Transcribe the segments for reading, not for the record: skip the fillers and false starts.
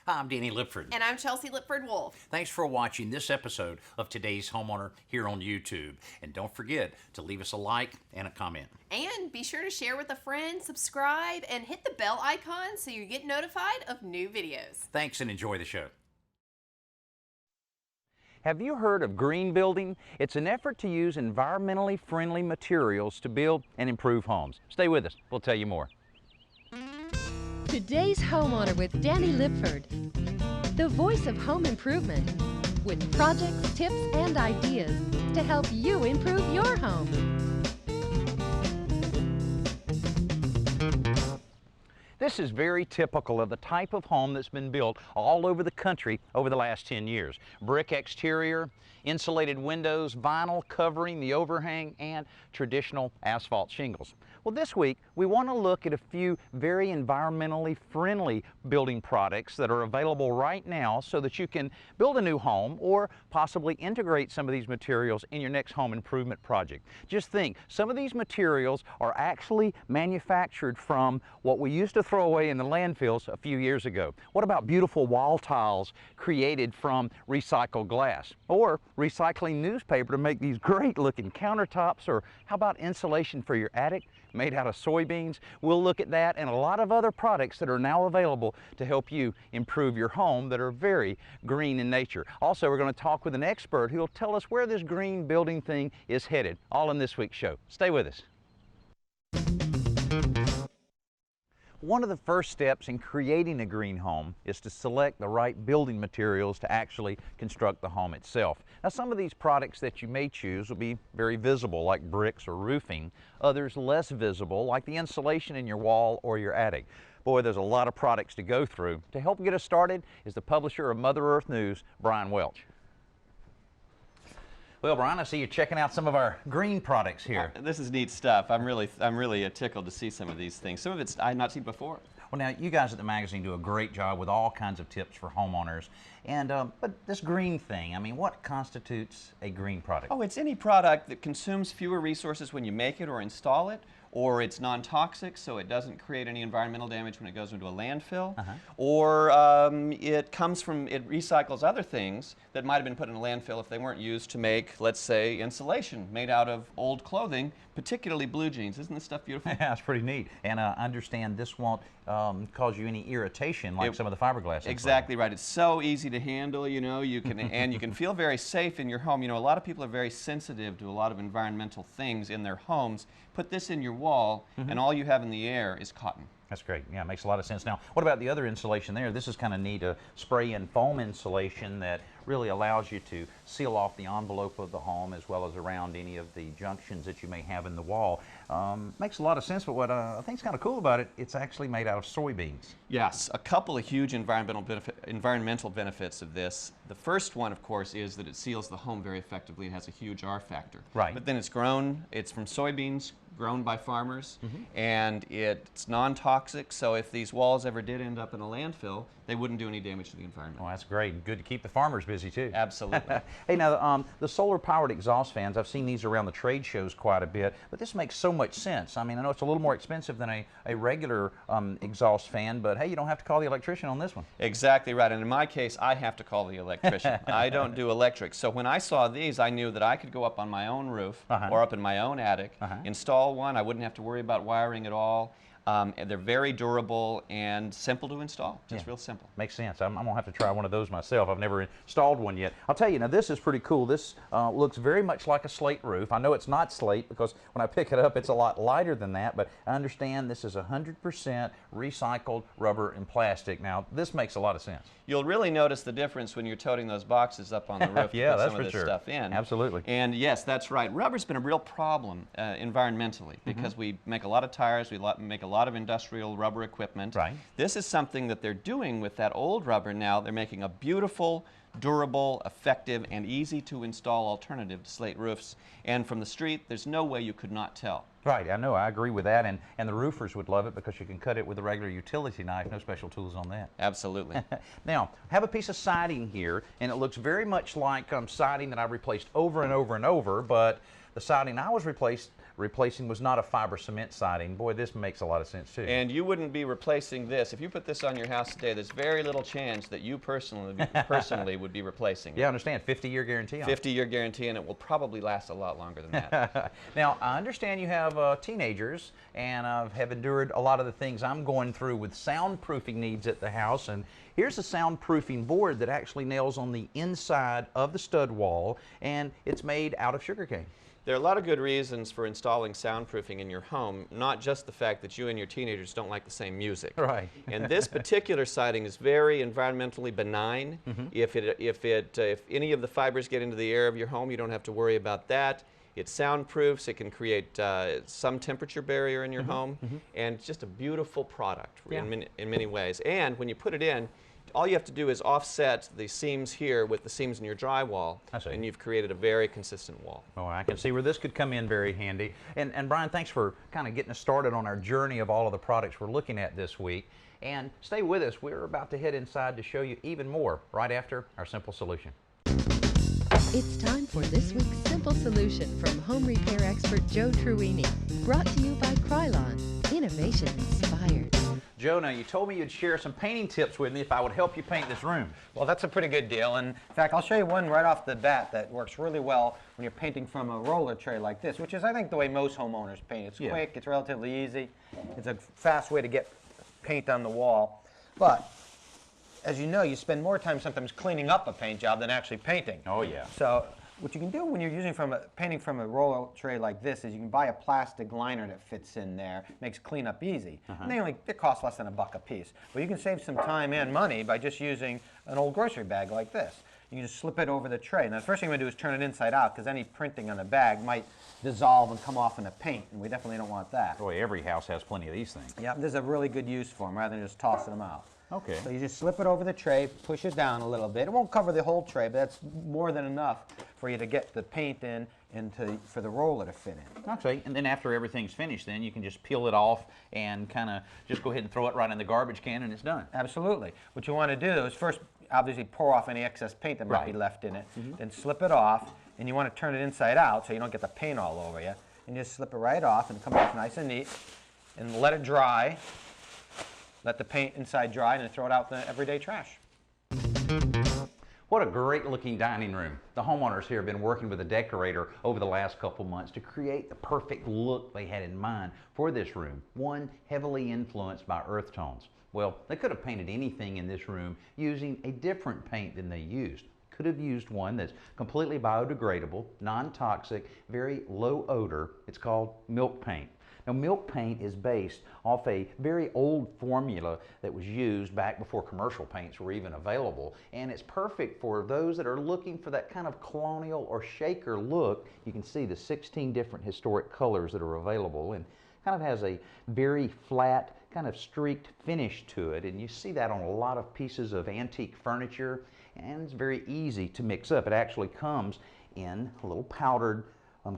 Hi, I'm Danny Lipford. And I'm Chelsea Lipford-Wolf. Thanks for watching this episode of Today's Homeowner here on YouTube. And don't forget to leave us a like and a comment. And be sure to share with a friend, subscribe, and hit the bell icon so you get notified of new videos. Thanks and enjoy the show. Have you heard of green building? It's an effort to use environmentally friendly materials to build and improve homes. Stay with us. We'll tell you more. Today's Homeowner with Danny Lipford, the voice of home improvement, with projects, tips, and ideas to help you improve your home. This is very typical of the type of home that's been built all over the country over the last 10 years. Brick exterior, insulated windows, vinyl covering the overhang, and traditional asphalt shingles. Well, this week we want to look at a few very environmentally friendly building products that are available right now so that you can build a new home or possibly integrate some of these materials in your next home improvement project. Just think, some of these materials are actually manufactured from what we used to throw away in the landfills a few years ago. What about beautiful wall tiles created from recycled glass? Or recycling newspaper to make these great looking countertops? Or how about insulation for your attic made out of soybeans? We'll look at that and a lot of other products that are now available to help you improve your home that are very green in nature. Also, we're going to talk with an expert who will tell us where this green building thing is headed, all in this week's show. Stay with us. One of the first steps in creating a green home is to select the right building materials to actually construct the home itself. Now, some of these products that you may choose will be very visible, like bricks or roofing. Others less visible, like the insulation in your wall or your attic. Boy, there's a lot of products to go through. To help get us started is the publisher of Mother Earth News, Brian Welch. Well, Brian, I see you checking out some of our green products here. This is neat stuff. I'm really tickled to see some of these things. Some of it's I had not seen before. Well, now, you guys at the magazine do a great job with all kinds of tips for homeowners. And but this green thing, I mean, what constitutes a green product? Oh, it's any product that consumes fewer resources when you make it or install it, or it's non-toxic, so it doesn't create any environmental damage when it goes into a landfill, or it recycles other things that might have been put in a landfill if they weren't used to make, let's say, insulation made out of old clothing, particularly blue jeans. Isn't this stuff beautiful? Yeah, it's pretty neat. And I understand this won't cause you any irritation like some of the fiberglass. Exactly right. It's so easy to handle, you know, and you can feel very safe in your home. You know, a lot of people are very sensitive to a lot of environmental things in their homes. Put this in your wall, and all you have in the air is cotton. That's great. Yeah, it makes a lot of sense. Now, what about the other insulation there? This is kind of neat, a spray-in foam insulation that really allows you to seal off the envelope of the home as well as around any of the junctions that you may have in the wall. Makes a lot of sense, but what I think is kind of cool about it, it's actually made out of soybeans. Yes, a couple of huge environmental benefits of this. The first one, of course, is that it seals the home very effectively and has a huge R factor. Right. But then it's from soybeans, grown by farmers, and it's non-toxic, so if these walls ever did end up in a landfill, they wouldn't do any damage to the environment. Oh, that's great. Good to keep the farmers busy, too. Absolutely. Hey, now, the solar-powered exhaust fans, I've seen these around the trade shows quite a bit, but this makes so much sense. I mean, I know it's a little more expensive than a regular exhaust fan, but hey, you don't have to call the electrician on this one. Exactly right, and in my case, I have to call the electrician. I don't do electric, so when I saw these, I knew that I could go up on my own roof or up in my own attic, install one. I wouldn't have to worry about wiring at all. They're very durable and simple to install, just real simple. Makes sense. I'm going to have to try one of those myself. I've never installed one yet. I'll tell you, now this is pretty cool. This looks very much like a slate roof. I know it's not slate because when I pick it up it's a lot lighter than that, but I understand this is 100% recycled rubber and plastic. Now this makes a lot of sense. You'll really notice the difference when you're toting those boxes up on the roof to put some of this stuff in. Absolutely. And yes, that's right. Rubber's been a real problem environmentally because we make a lot of tires, we make a lot of industrial rubber equipment. Right. This is something that they're doing with that old rubber now. They're making a beautiful, durable, effective, and easy to install alternative to slate roofs. And from the street, there's no way you could not tell. Right, I know, I agree with that, and the roofers would love it because you can cut it with a regular utility knife, no special tools on that. Absolutely. Now, I have a piece of siding here, and it looks very much like siding that I've replaced over and over and over, but the siding I was replacing was not a fiber cement siding. Boy, this makes a lot of sense too. And you wouldn't be replacing this. If you put this on your house today, there's very little chance that you personally would be replacing it. Yeah, I understand. 50-year guarantee on it. 50-year guarantee, and it will probably last a lot longer than that. Now, I understand you have teenagers and have endured a lot of the things I'm going through with soundproofing needs at the house. And here's a soundproofing board that actually nails on the inside of the stud wall, and it's made out of sugarcane. There are a lot of good reasons for installing soundproofing in your home, not just the fact that you and your teenagers don't like the same music. Right. And this particular siding is very environmentally benign. If any of the fibers get into the air of your home, you don't have to worry about that. It soundproofs, it can create some temperature barrier in your home, and it's just a beautiful product in many ways. And when you put it in, all you have to do is offset the seams here with the seams in your drywall, and you've created a very consistent wall. Oh, I can see where this could come in very handy. And Brian, thanks for kind of getting us started on our journey of all of the products we're looking at this week. And stay with us. We're about to head inside to show you even more right after our simple solution. It's time for this week's Simple Solution from home repair expert Joe Truini. Brought to you by Krylon. Innovation inspired. Joe, now you told me you'd share some painting tips with me if I would help you paint this room. Well, that's a pretty good deal. And in fact, I'll show you one right off the bat that works really well when you're painting from a roller tray like this, which is, I think, the way most homeowners paint. It's quick, it's relatively easy. It's a fast way to get paint on the wall. But as you know, you spend more time sometimes cleaning up a paint job than actually painting. Oh, yeah. So what you can do when you're painting from a roller tray like this is you can buy a plastic liner that fits in there, makes cleanup easy. And it costs less than $1 a piece. But you can save some time and money by just using an old grocery bag like this. You can just slip it over the tray. Now the first thing we're going to do is turn it inside out, because any printing on the bag might dissolve and come off in the paint, and we definitely don't want that. Boy, every house has plenty of these things. Yeah, there's a really good use for them rather than just tossing them out. Okay. So you just slip it over the tray, push it down a little bit. It won't cover the whole tray, but that's more than enough for you to get the paint in and for the roller to fit in. Okay, and then after everything's finished, then you can just peel it off and kind of just go ahead and throw it right in the garbage can, and it's done. Absolutely. What you want to do is first, obviously, pour off any excess paint that might be left in it. Then slip it off, and you want to turn it inside out so you don't get the paint all over you. And just slip it right off and come off nice and neat, and let it dry. Let the paint inside dry, and then throw it out in the everyday trash. What a great looking dining room. The homeowners here have been working with a decorator over the last couple months to create the perfect look they had in mind for this room, one heavily influenced by earth tones. Well, they could have painted anything in this room using a different paint than they used. Could have used one that's completely biodegradable, non-toxic, very low odor. It's called milk paint. Now, milk paint is based off a very old formula that was used back before commercial paints were even available, and it's perfect for those that are looking for that kind of colonial or shaker look. You can see the 16 different historic colors that are available, and kind of has a very flat, kind of streaked finish to it, and you see that on a lot of pieces of antique furniture, and it's very easy to mix up. It actually comes in little powdered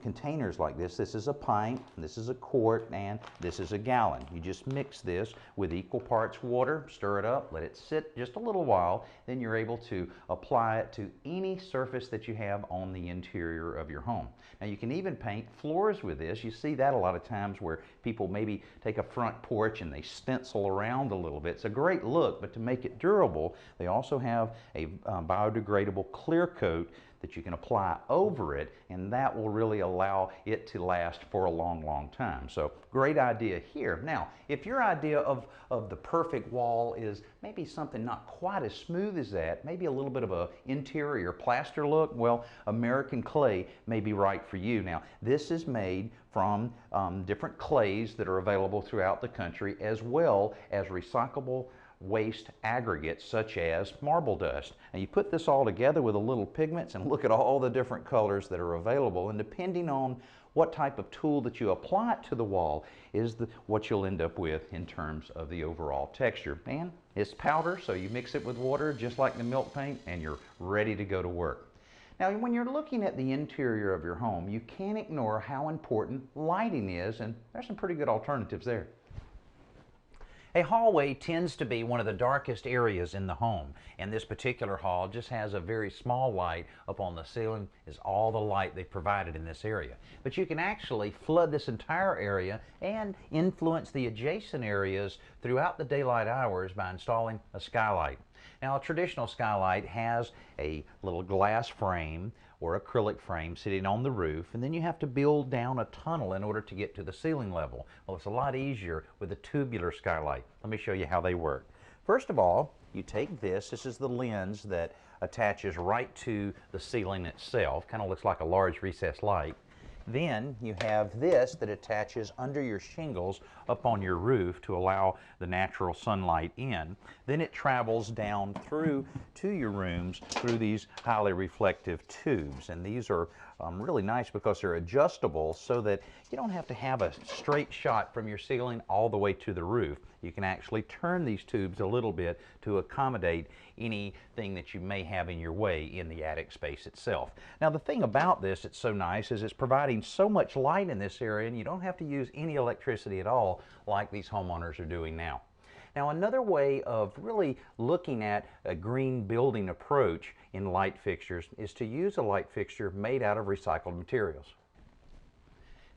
containers like this. This is a pint, this is a quart, and this is a gallon. You just mix this with equal parts water, stir it up, let it sit just a little while, then you're able to apply it to any surface that you have on the interior of your home. Now you can even paint floors with this. You see that a lot of times where people maybe take a front porch and they stencil around a little bit. It's a great look, but to make it durable, they also have a biodegradable clear coat that you can apply over it, and that will really allow it to last for a long, long time. So great idea here. Now, if your idea of the perfect wall is maybe something not quite as smooth as that, maybe a little bit of a interior plaster look, well, American clay may be right for you. Now, this is made from different clays that are available throughout the country, as well as recyclable waste aggregates such as marble dust. And you put this all together with a little pigments and look at all the different colors that are available, and depending on what type of tool that you apply it to the wall is what you'll end up with in terms of the overall texture. And it's powder, so you mix it with water just like the milk paint and you're ready to go to work. Now, when you're looking at the interior of your home, you can't ignore how important lighting is, and there's some pretty good alternatives there. A hallway tends to be one of the darkest areas in the home, and this particular hall just has a very small light up on the ceiling. Is all the light they provided in this area. But you can actually flood this entire area and influence the adjacent areas throughout the daylight hours by installing a skylight. Now, a traditional skylight has a little glass frame or acrylic frame sitting on the roof, and then you have to build down a tunnel in order to get to the ceiling level. Well, it's a lot easier with a tubular skylight. Let me show you how they work. First of all, you take this is the lens that attaches right to the ceiling itself, kind of looks like a large recessed light. Then you have this that attaches under your shingles up on your roof to allow the natural sunlight in. Then it travels down through to your rooms through these highly reflective tubes. And these are really nice because they're adjustable so that you don't have to have a straight shot from your ceiling all the way to the roof. You can actually turn these tubes a little bit to accommodate anything that you may have in your way in the attic space itself. Now, the thing about this that's so nice is it's providing so much light in this area, and you don't have to use any electricity at all like these homeowners are doing now. Now, another way of really looking at a green building approach in light fixtures is to use a light fixture made out of recycled materials.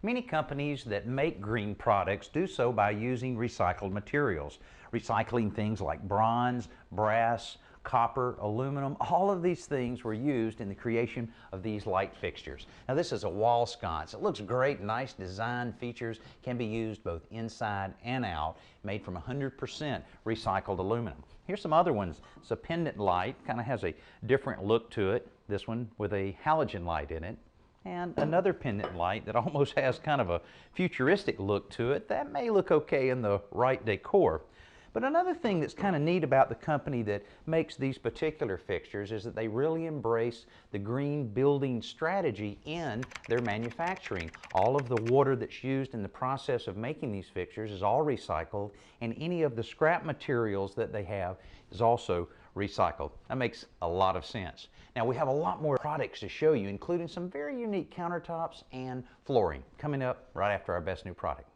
Many companies that make green products do so by using recycled materials, recycling things like bronze, brass, copper, aluminum. All of these things were used in the creation of these light fixtures. Now, this is a wall sconce. It looks great, nice design features, can be used both inside and out, made from 100% recycled aluminum. Here's some other ones. It's a pendant light, kind of has a different look to it. This one with a halogen light in it. And another pendant light that almost has kind of a futuristic look to it. That may look okay in the right decor. But another thing that's kind of neat about the company that makes these particular fixtures is that they really embrace the green building strategy in their manufacturing. All of the water that's used in the process of making these fixtures is all recycled, and any of the scrap materials that they have is also recycled. That makes a lot of sense. Now, we have a lot more products to show you, including some very unique countertops and flooring, coming up right after our best new product.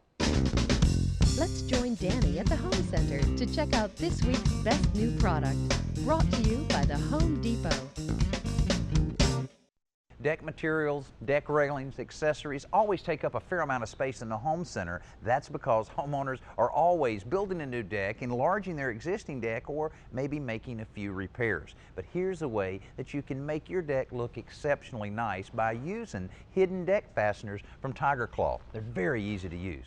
Let's join Danny at the Home Center to check out this week's best new product, brought to you by the Home Depot. Deck materials, deck railings, accessories always take up a fair amount of space in the home center. That's because homeowners are always building a new deck, enlarging their existing deck, or maybe making a few repairs. But here's a way that you can make your deck look exceptionally nice by using hidden deck fasteners from Tiger Claw. They're very easy to use.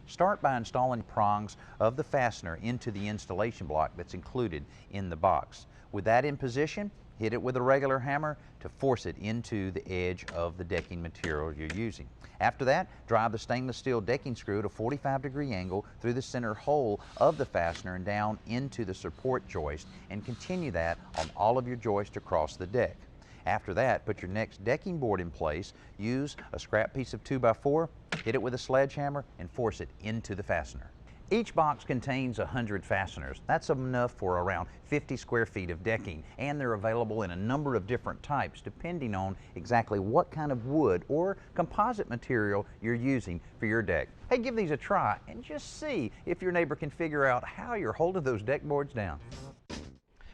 Start by installing prongs of the fastener into the installation block that's included in the box. With that in position, hit it with a regular hammer to force it into the edge of the decking material you're using. After that, drive the stainless steel decking screw at a 45-degree angle through the center hole of the fastener and down into the support joist, and continue that on all of your joists across the deck. After that, put your next decking board in place, use a scrap piece of 2x4, hit it with a sledgehammer, and force it into the fastener. Each box contains 100 fasteners. That's enough for around 50 square feet of decking, and they're available in a number of different types depending on exactly what kind of wood or composite material you're using for your deck. Hey, give these a try and just see if your neighbor can figure out how you're holding those deck boards down.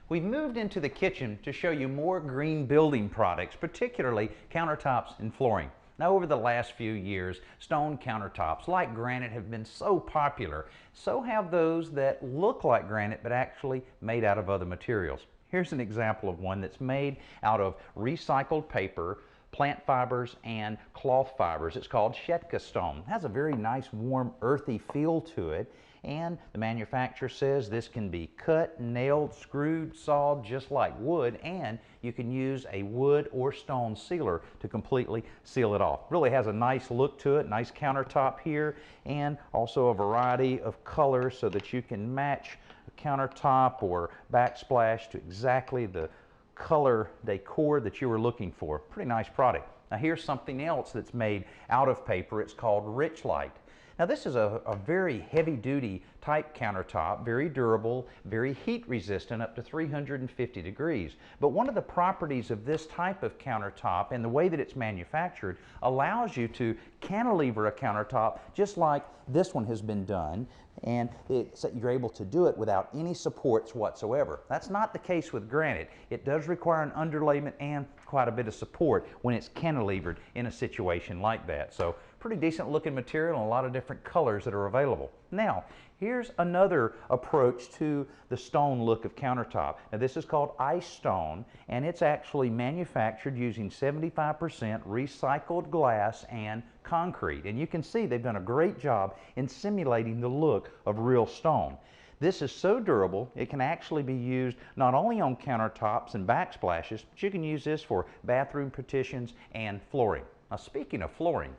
We've moved into the kitchen to show you more green building products, particularly countertops and flooring. Now, over the last few years, stone countertops like granite have been so popular. So have those that look like granite but actually made out of other materials. Here's an example of one that's made out of recycled paper, plant fibers, and cloth fibers. It's called Shetka stone. It has a very nice, warm, earthy feel to it. And the manufacturer says this can be cut, nailed, screwed, sawed just like wood, and you can use a wood or stone sealer to completely seal it off. Really has a nice look to it, nice countertop here, and also a variety of colors so that you can match a countertop or backsplash to exactly the color decor that you were looking for. Pretty nice product. Now, here's something else that's made out of paper. It's called Rich Light. Now this is a very heavy-duty type countertop, very durable, very heat resistant up to 350 degrees. But one of the properties of this type of countertop and the way that it's manufactured allows you to cantilever a countertop just like this one has been done, and you're able to do it without any supports whatsoever. That's not the case with granite. It does require an underlayment and quite a bit of support when it's cantilevered in a situation like that. So pretty decent looking material and a lot of different colors that are available. Now, here's another approach to the stone look of countertop. Now this is called ice stone, and it's actually manufactured using 75% recycled glass and concrete. And you can see they've done a great job in simulating the look of real stone. This is so durable, it can actually be used not only on countertops and backsplashes, but you can use this for bathroom partitions and flooring. Now speaking of flooring,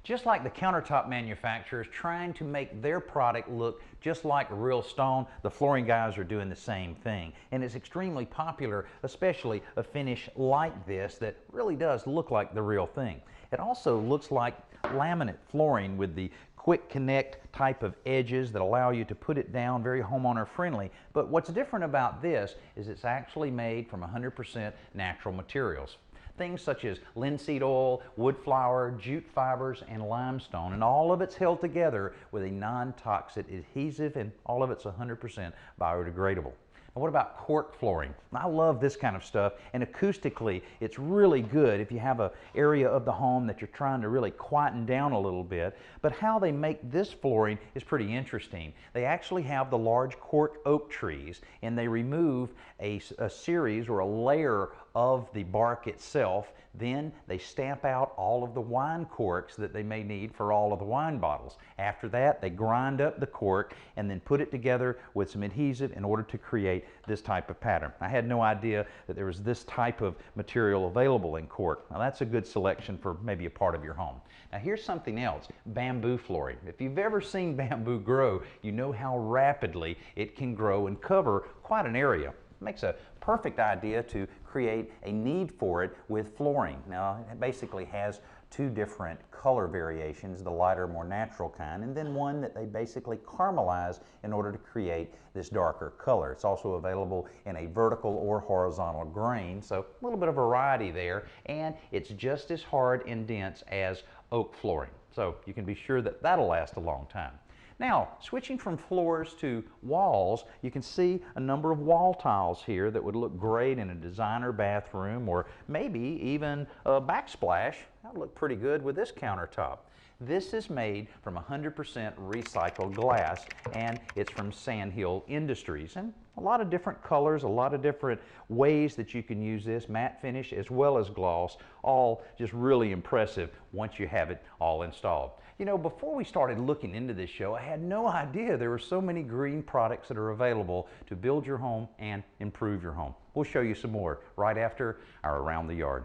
just like the countertop manufacturers trying to make their product look just like real stone, the flooring guys are doing the same thing. And it's extremely popular, especially a finish like this that really does look like the real thing. It also looks like laminate flooring with the quick connect type of edges that allow you to put it down, very homeowner friendly. But what's different about this is it's actually made from 100% natural materials. Things such as linseed oil, wood flour, jute fibers, and limestone, and all of it's held together with a non-toxic adhesive, and all of it's 100% biodegradable. And what about cork flooring? I love this kind of stuff, and acoustically it's really good if you have an area of the home that you're trying to really quieten down a little bit. But how they make this flooring is pretty interesting. They actually have the large cork oak trees, and they remove a series or a layer of the bark itself. Then they stamp out all of the wine corks that they may need for all of the wine bottles. After that, they grind up the cork and then put it together with some adhesive in order to create this type of pattern. I had no idea that there was this type of material available in cork. Now that's a good selection for maybe a part of your home. Now here's something else, bamboo flooring. If you've ever seen bamboo grow, you know how rapidly it can grow and cover quite an area. It makes a perfect idea to create a need for it with flooring. Now it basically has two different color variations, the lighter, more natural kind, and then one that they basically caramelize in order to create this darker color. It's also available in a vertical or horizontal grain, so a little bit of variety there, and it's just as hard and dense as oak flooring. So you can be sure that that'll last a long time. Now, switching from floors to walls, you can see a number of wall tiles here that would look great in a designer bathroom, or maybe even a backsplash. That would look pretty good with this countertop. This is made from 100% recycled glass, and it's from Sandhill Industries. And a lot of different colors, a lot of different ways that you can use this, matte finish as well as gloss, all just really impressive once you have it all installed. You know, before we started looking into this show, I had no idea there were so many green products that are available to build your home and improve your home. We'll show you some more right after our Around the Yard.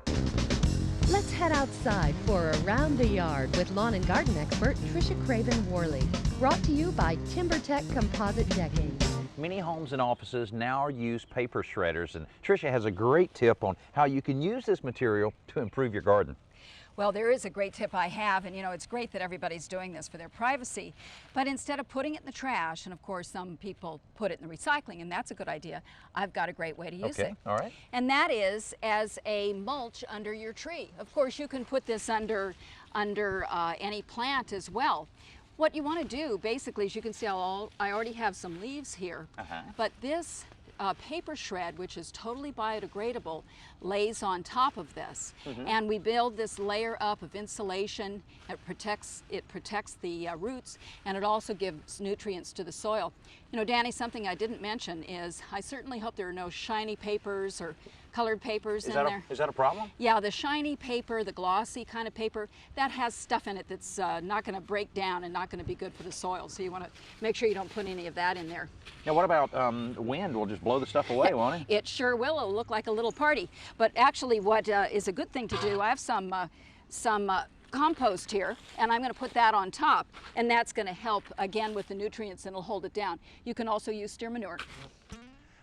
Let's head outside for Around the Yard with lawn and garden expert Tricia Craven-Worley. Brought to you by TimberTech Composite Decking. Many homes and offices now use paper shredders, and Tricia has a great tip on how you can use this material to improve your garden. Well, there is a great tip I have, and you know, it's great that everybody's doing this for their privacy, but instead of putting it in the trash, and of course some people put it in the recycling, and that's a good idea, I've got a great way to use it. All right. And that is as a mulch under your tree. Of course, you can put this under any plant as well. What you want to do, basically, as you can see, I already have some leaves here, but this paper shred, which is totally biodegradable, lays on top of this, and we build this layer up of insulation. It protects the roots, and it also gives nutrients to the soil. You know, Danny, something I didn't mention is I certainly hope there are no shiny papers or colored papers in there. Is that a problem? Yeah, the shiny paper, the glossy kind of paper, that has stuff in it that's not going to break down and not going to be good for the soil. So you want to make sure you don't put any of that in there. Now, what about wind? Will just blow the stuff away, won't it? It sure will. It'll look like a little party. But actually, what is a good thing to do, I have some compost here, and I'm going to put that on top, and that's going to help again with the nutrients, and it'll hold it down. You can also use steer manure.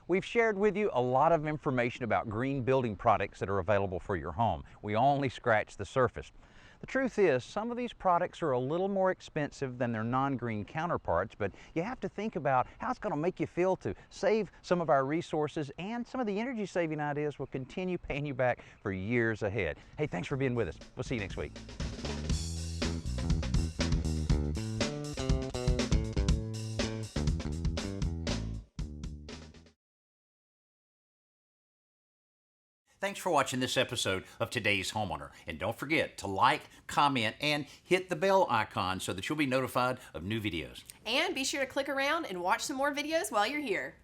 We've shared with you a lot of information about green building products that are available for your home. We only scratched the surface. The truth is, some of these products are a little more expensive than their non-green counterparts, but you have to think about how it's going to make you feel to save some of our resources, and some of the energy saving ideas will continue paying you back for years ahead. Hey, thanks for being with us. We'll see you next week. Thanks for watching this episode of Today's Homeowner. And don't forget to like, comment, and hit the bell icon so that you'll be notified of new videos. And be sure to click around and watch some more videos while you're here.